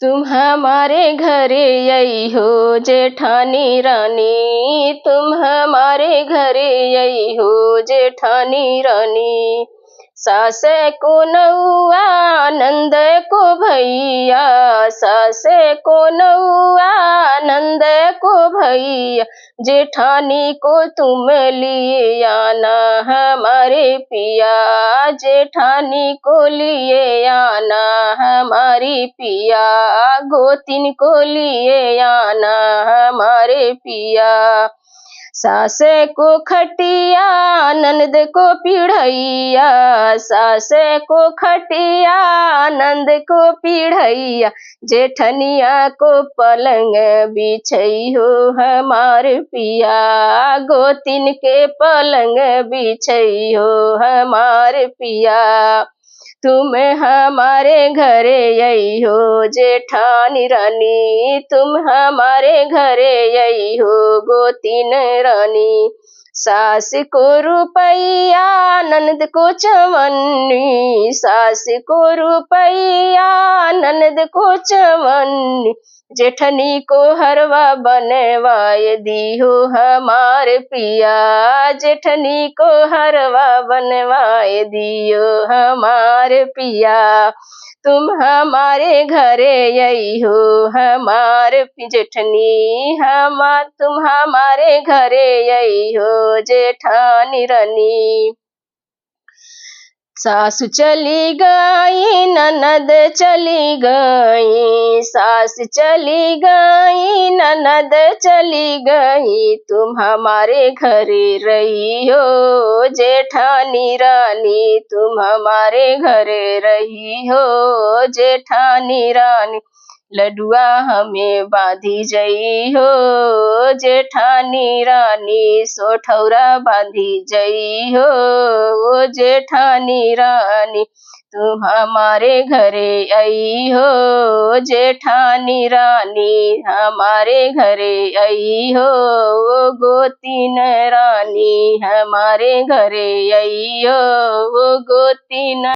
तुम हमारे घरे आई हो जेठानी रानी, तुम हमारे घरे आई हो जेठानी रानी। सास को नौआ नंद को भैया, सास को नौआ नंद को भैया, जेठानी को तुम लिए आना हमारे पिया, जेठानी को लिए आना हमारी पिया, गोतिन को लिए आना हमारे पिया। सास को खटिया ननद को पीढ़ैया, सास को खटिया नंद को पीढ़ैया, जेठनिया को पलंग बिछई हो हमार पिया, गोतिन के पलंग बिछई हो हमार पिया। तुम हमारे घरे आई हो जेठानी रानी, तुम हमारे घरे आई हो गोतिन रानी। सास को रुपैया ननद को चवन्नी, सास को रुपैया ननद को चवन्नी, जेठनी को हरवा बनवाए दी हो हमार पिया, जेठनी को हरवा बनवाए दियो हमार पिया। तुम हमारे घरे आई हो हमार जेठनी, तुम हमारे घरे आई हो जेठानी रानी। सासु चली गई ननद चली गई, सास चली गई ननद चली गई, तुम हमारे घरे रही हो जेठानी रानी, तुम हमारे घरे रही हो जेठानी रानी। लडुआ हमें बांधी जई हो जेठानी रानी, सोठौरा बांधी जई हो जेठानी रानी, तुम हमारे घरे आई हो जेठानी रानी, हमारे घरे आई हो गोतिन रानी, हमारे घरे आई हो गोतिन।